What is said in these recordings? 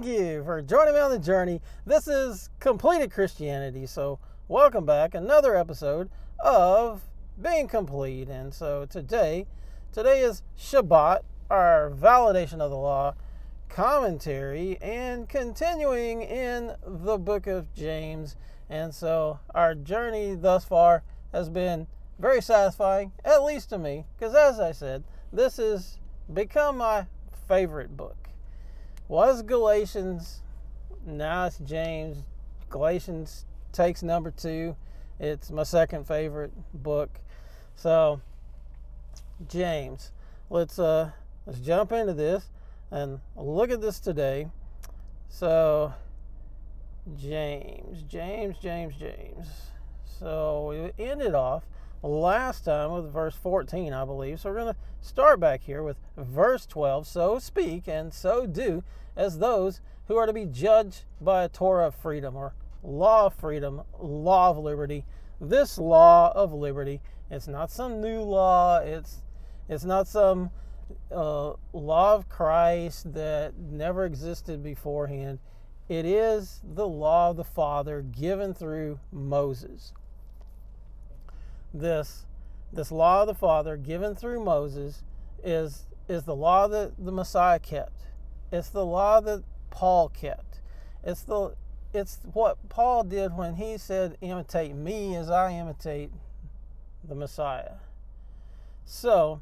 Thank you for joining me on the journey. This is Completed Christianity. So welcome back. Another episode of Being Complete. And so today is Shabbat, our validation of the law, commentary, and continuing in the book of James. And so our journey thus far has been very satisfying, at least to me, because as I said, this has become my favorite book. Was Galatians, now it's James. Galatians takes number 2. It's my second favorite book. So James, let's jump into this and look at this today. So James. So we ended off last time with verse 14, I believe. So we're going to start back here with verse 12. So speak and so do as those who are to be judged by a Torah of freedom, or law of freedom, law of liberty. This law of liberty, it's not some new law. It's not some law of Christ that never existed beforehand. It is the law of the Father given through Moses. This law of the Father given through Moses is the law that the Messiah kept. It's the law that Paul kept. It's what Paul did when he said, imitate me as I imitate the Messiah. So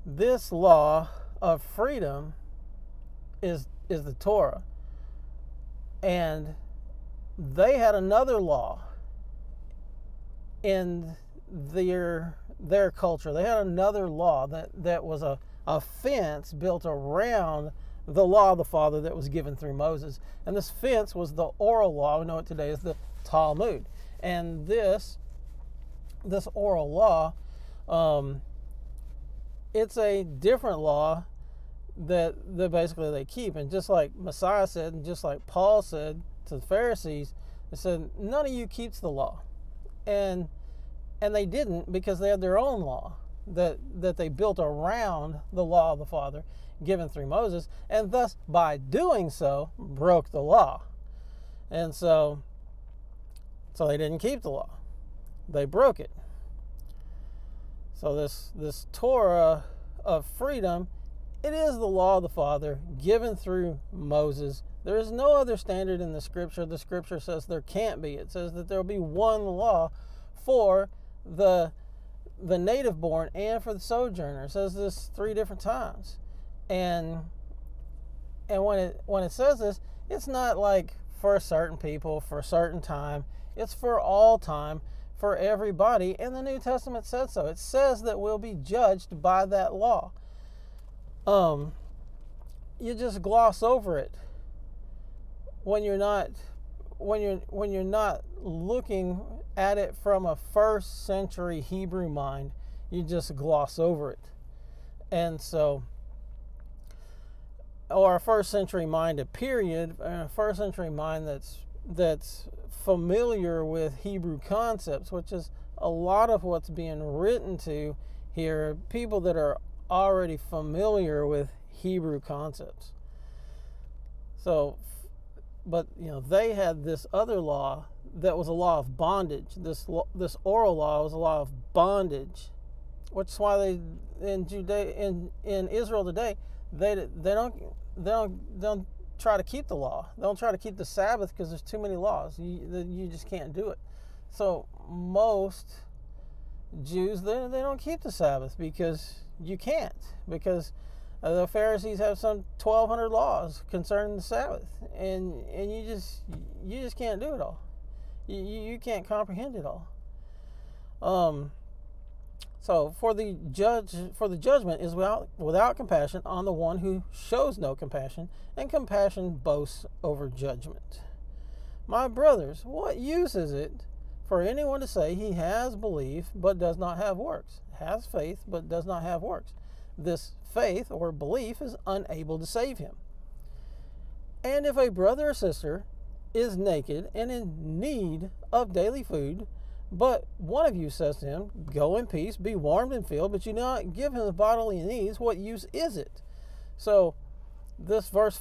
this law of freedom is the Torah. And they had another law in their culture. They had another law that was a fence built around the law of the Father that was given through Moses. And this fence was the oral law. We know it today as the Talmud. And this oral law, it's a different law that basically they keep. And just like Messiah said, and just like Paul said to the Pharisees, they said, none of you keeps the law. And they didn't, because they had their own law that they built around the law of the Father given through Moses, and thus by doing so broke the law. And so they didn't keep the law. They broke it. So this Torah of freedom, it is the law of the Father given through Moses. There is no other standard in the Scripture. The Scripture says there can't be. It says that there will be one law for the native born and for the sojourner. It says this 3 different times. And when it says this, it's not like for certain people, for a certain time. It's for all time, for everybody. And the New Testament says so. It says that we'll be judged by that law. You just gloss over it when you're not looking at it from a first century Hebrew mind. You just gloss over it. And so, or a first century mind, a first century mind that's familiar with Hebrew concepts, which is a lot of what's being written to here, people that are already familiar with Hebrew concepts. So, but they had this other law that was a law of bondage. This oral law was a law of bondage, which is why they in Israel today they don't try to keep the law. They don't try to keep the Sabbath because there's too many laws. You just can't do it. So most Jews they don't keep the Sabbath because you can't, because the Pharisees have some 1,200 laws concerning the Sabbath, and you just can't do it all. You can't comprehend it all. So for the judgment is without compassion on the one who shows no compassion, and compassion boasts over judgment. My brothers, what use is it for anyone to say he has belief but does not have works, has faith but does not have works? This faith or belief is unable to save him. And if a brother or sister is naked and in need of daily food, but one of you says to him, go in peace, be warmed and filled, but you do not give him the bodily needs, what use is it? So this verse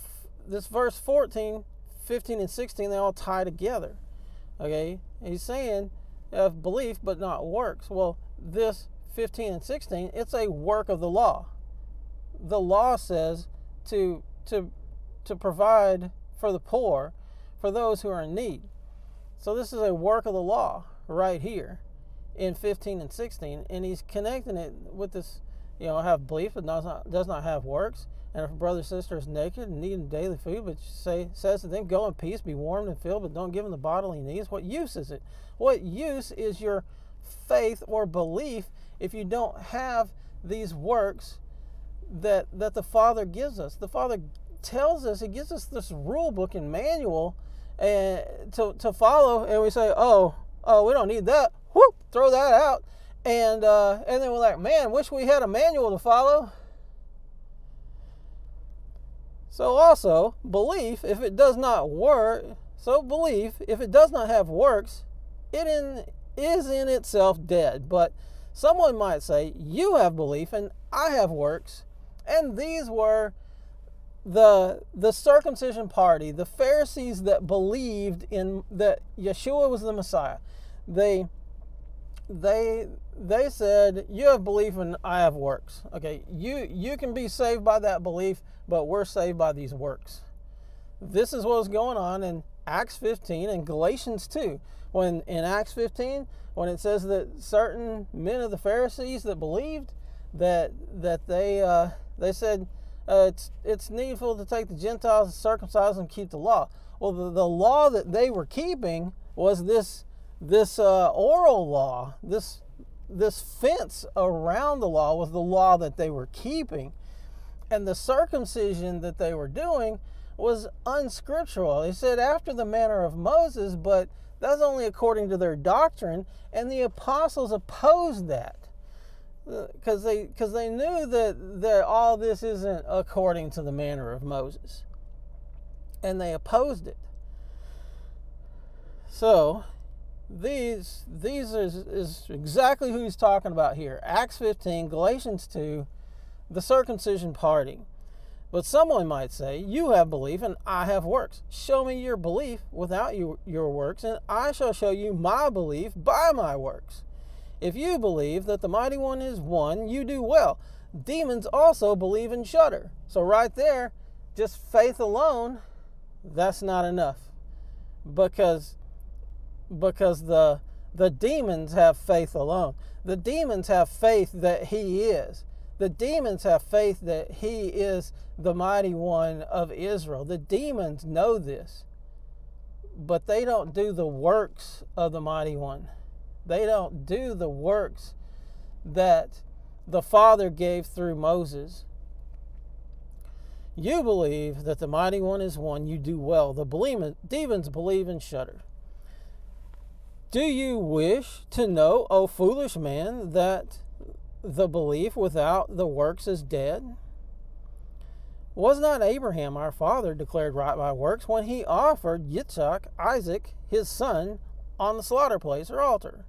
14, 15, and 16, they all tie together. Okay, he's saying of belief but not works. Well, this 15 and 16, it's a work of the law. The law says to provide for the poor, for those who are in need. So this is a work of the law right here in 15 and 16, and he's connecting it with this, have belief but does not have works. And if a brother or sister is naked and needing daily food, but says to them, go in peace, be warmed and filled, but don't give them the bodily needs, what use is it? What use is your faith or belief if you don't have these works that the Father gives us? The Father tells us, he gives us this rule book and manual to follow, and we say, oh, we don't need that. Whoop, throw that out. And then we're like, man, wish we had a manual to follow. So also, belief, if it does not have works, it is in itself dead. But someone might say, you have belief and I have works. And these were the circumcision party, the Pharisees that believed in that Yeshua was the Messiah. They said, you have belief and I have works. Okay, you can be saved by that belief, but we're saved by these works. This is what was going on in Acts 15 and Galatians 2. When in Acts 15, when it says that certain men of the Pharisees that believed that they said it's needful to take the Gentiles and circumcise and keep the law. Well, the law that they were keeping was this oral law. This fence around the law was the law that they were keeping. And the circumcision that they were doing was unscriptural. They said after the manner of Moses, but that's only according to their doctrine. And the apostles opposed that because they knew that all this isn't according to the manner of Moses. And they opposed it. So these is exactly who he's talking about here. Acts 15, Galatians 2, the circumcision party. But someone might say, you have belief and I have works. Show me your belief without your works, and I shall show you my belief by my works. If you believe that the Mighty One is one, you do well. Demons also believe and shudder. So right there, just faith alone, that's not enough. Because the demons have faith alone. The demons have faith that he is. The demons have faith that he is the Mighty One of Israel. The demons know this, but they don't do the works of the Mighty One. They don't do the works that the Father gave through Moses. You believe that the Mighty One is one, you do well. The demons believe and shudder. Do you wish to know, O foolish man, that the belief without the works is dead? Was not Abraham our father declared right by works when he offered Yitzhak, Isaac, his son, on the slaughter place or altar?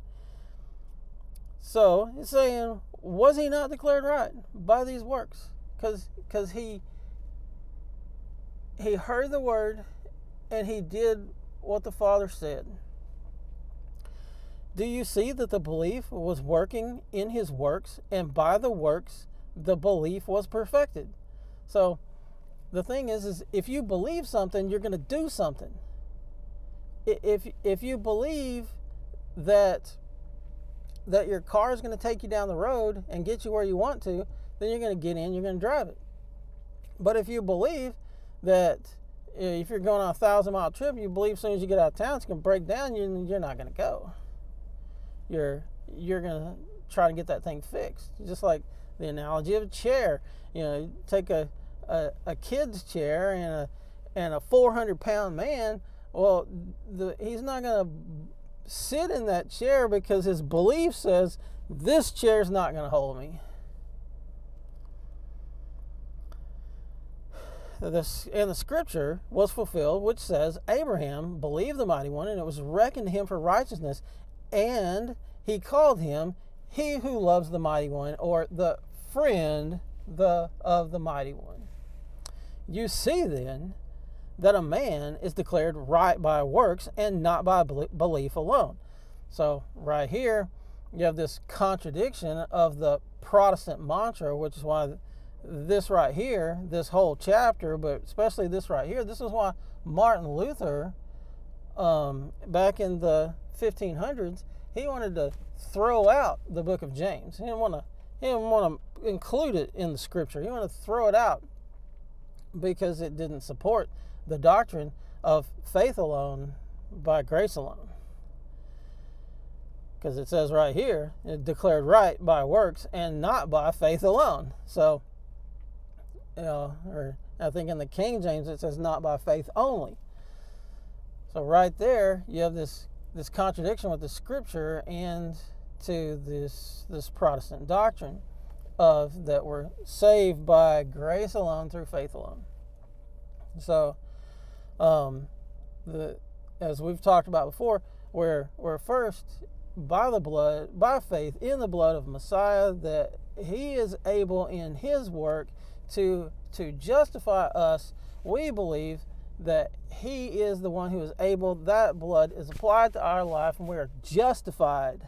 So it's saying, was he not declared right by these works? Because he heard the word and he did what the Father said. Do you see that the belief was working in his works, and by the works the belief was perfected? So the thing is if you believe something, you're going to do something. If you believe that your car is going to take you down the road and get you where you want to, then you're going to get in, you're going to drive it. But if you believe that if you're going on a 1,000-mile trip, you believe as soon as you get out of town it's going to break down, you're not going to go. You're going to try to get that thing fixed. Just like the analogy of a chair. Take a kid's chair and a 400-pound man. Well, he's not going to sit in that chair because his belief says this chair's not going to hold me. And the scripture was fulfilled, which says, Abraham believed the Mighty One, and it was reckoned to him for righteousness. And he called him he who loves the Mighty One, or the friend of the Mighty One. You see then that a man is declared right by works and not by belief alone. So right here, you have this contradiction of the Protestant mantra, which is why this right here, this whole chapter, but especially this right here, this is why Martin Luther, back in the 1500s, he wanted to throw out the book of James. He didn't want to include it in the scripture. He wanted to throw it out because it didn't support the doctrine of faith alone by grace alone. Because it says right here, it declared right by works and not by faith alone. So, or I think in the King James it says not by faith only. So right there, you have this contradiction with the scripture and to this Protestant doctrine of that we're saved by grace alone through faith alone. So, as we've talked about before, we're first by faith in the blood of Messiah, that he is able in his work to justify us. We believe that he is the one who is able. That blood is applied to our life, and we are justified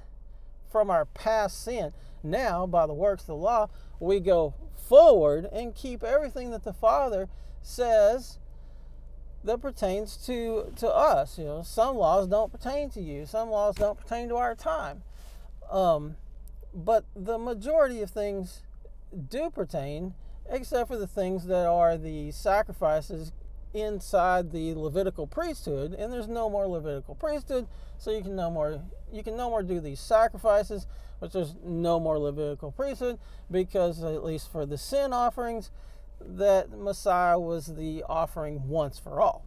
from our past sin. Now, by the works of the law, we go forward and keep everything that the Father says that pertains to us. Some laws don't pertain to you. Some laws don't pertain to our time. But the majority of things do pertain, except for the things that are the sacrifices inside the Levitical priesthood, and there's no more Levitical priesthood, so you can no more do these sacrifices, which there's no more Levitical priesthood, because at least for the sin offerings, that Messiah was the offering once for all.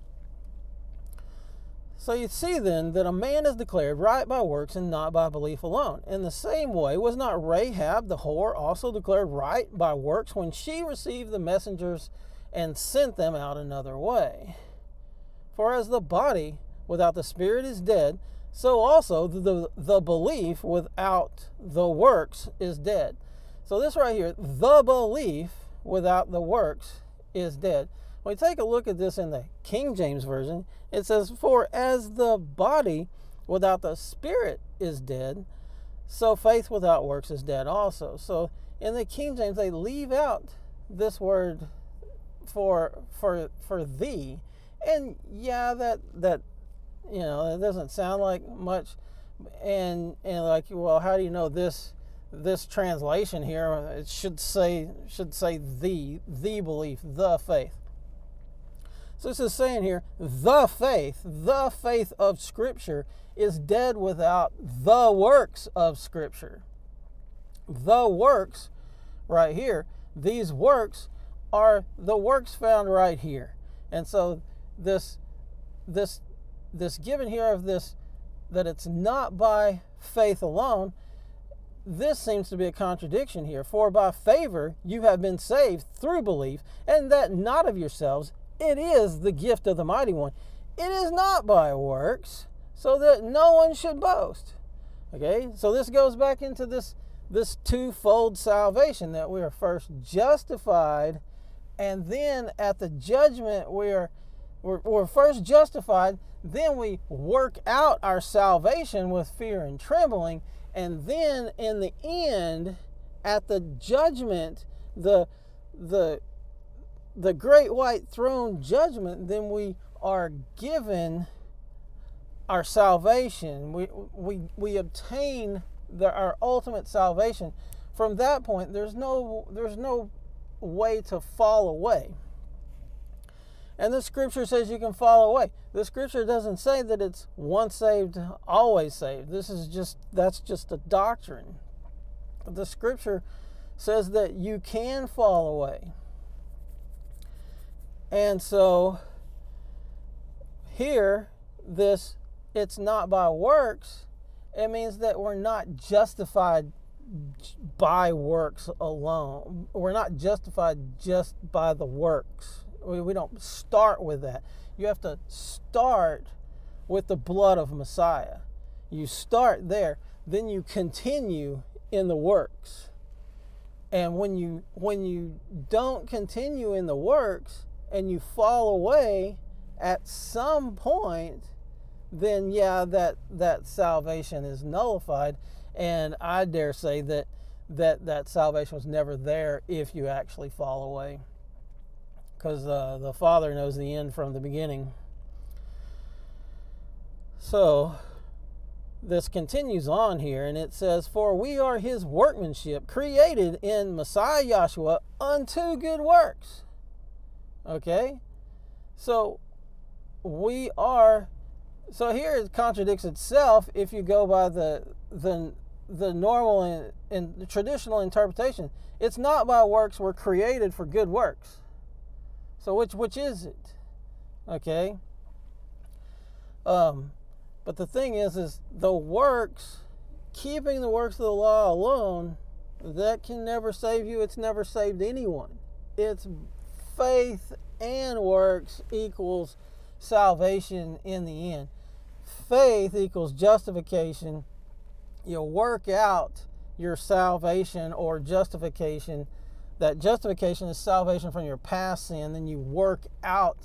So you see then that a man is declared right by works and not by belief alone. In the same way, was not Rahab the whore also declared right by works when she received the messengers and sent them out another way? For as the body without the spirit is dead, so also the belief without the works is dead. So this right here, the belief without the works is dead. When we take a look at this in the King James Version, it says, for as the body without the spirit is dead, so faith without works is dead also. So in the King James, they leave out this word for thee. And yeah, that it doesn't sound like much. And like, well, how do you know this translation here? It should say the belief, the faith. So this is saying here, the faith of Scripture is dead without the works of Scripture. The works right here, these works are the works found right here. And so this given here of this, that it's not by faith alone, this seems to be a contradiction here. For by favor you have been saved through belief, and that not of yourselves, it is the gift of the Mighty One. It is not by works, so that no one should boast. Okay, so this goes back into this twofold salvation, that we are first justified, and then at the judgment we're first justified, then we work out our salvation with fear and trembling, and then in the end, at the judgment, the great white throne judgment, then we are given our salvation. We obtain our ultimate salvation. From that point, there's no way to fall away. And the scripture says you can fall away. The scripture doesn't say that it's once saved, always saved. That's just a doctrine. The scripture says that you can fall away. And so here, it's not by works. It means that we're not justified by works alone. We're not justified just by the works. We don't start with that. You have to start with the blood of Messiah. You start there, then you continue in the works. And when you don't continue in the works, and you fall away at some point, then yeah, that salvation is nullified. And I dare say that salvation was never there if you actually fall away, because the Father knows the end from the beginning. So this continues on here, and it says, for we are his workmanship, created in Messiah Yahshua unto good works. Okay? So we are, so here it contradicts itself if you go by the normal and traditional interpretation. It's not by works, we're created for good works. So which is it? Okay? But the thing is the works, keeping the works of the law alone, that can never save you. It's never saved anyone. It's faith and works equals salvation in the end. Faith equals justification. You work out your salvation or justification. That justification is salvation from your past sin. Then you work out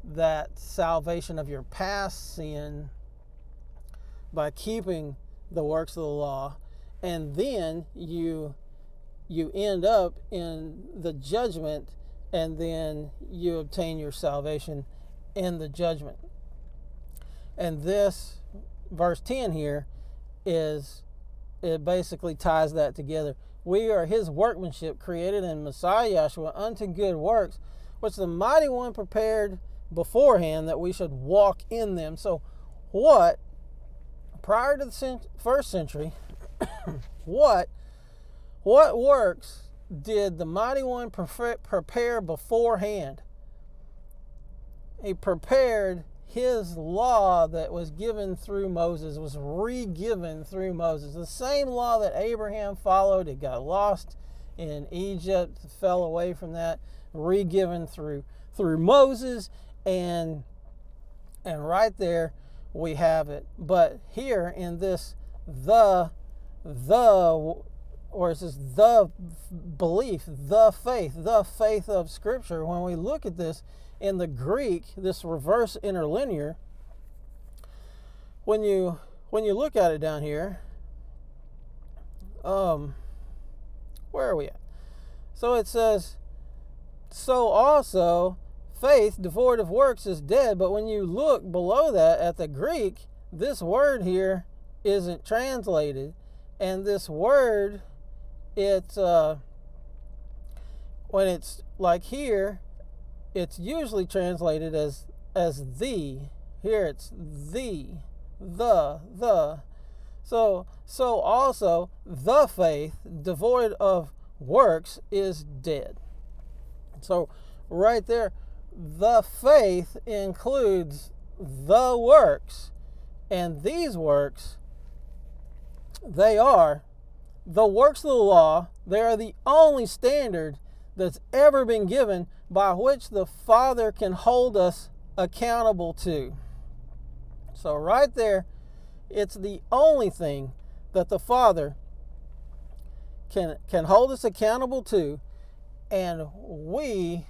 that salvation of your past sin by keeping the works of the law, and then you end up in the judgment, and then you obtain your salvation in the judgment. And this verse 10 here it basically ties that together. We are his workmanship, created in Messiah Yahshua unto good works, which the mighty one prepared beforehand that we should walk in them. So what, prior to the first century, what works did the mighty one prepare beforehand? He prepared his law that was given through Moses, was re-given through Moses. The same law that Abraham followed, it got lost in Egypt, fell away from that, re-given through Moses, and right there we have it. But here in this the belief, the faith of Scripture, when we look at this in the Greek, this reverse interlinear, when you look at it down here, where are we at? So it says, so also faith devoid of works is dead. But when you look below that at the Greek, this word here isn't translated, and this word, it's when it's like here, it's usually translated as the. Here it's the. So also the faith devoid of works is dead. So right there, the faith includes the works, and these works, they are the works of the law. They are the only standard that's ever been given by which the Father can hold us accountable to. So right there, it's the only thing that the Father can hold us accountable to, and we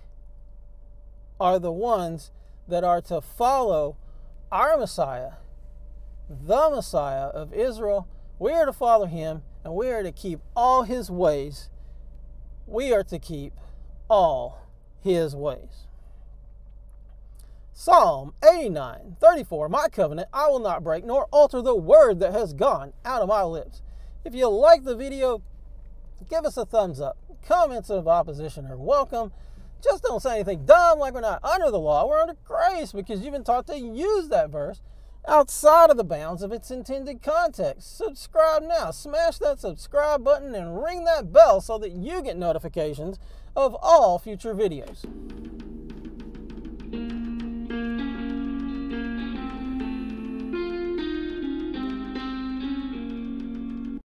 are the ones that are to follow our Messiah, the Messiah of Israel. We are to follow him, and we are to keep all his ways. We are to keep all his ways. Psalm 89:34, my covenant I will not break, nor alter the word that has gone out of my lips. If you like the video, give us a thumbs up. Comments of opposition are welcome. Just don't say anything dumb like we're not under the law. We're under grace, because you've been taught to use that verse outside of the bounds of its intended context. Subscribe now. Smash that subscribe button and ring that bell so that you get notifications of all future videos.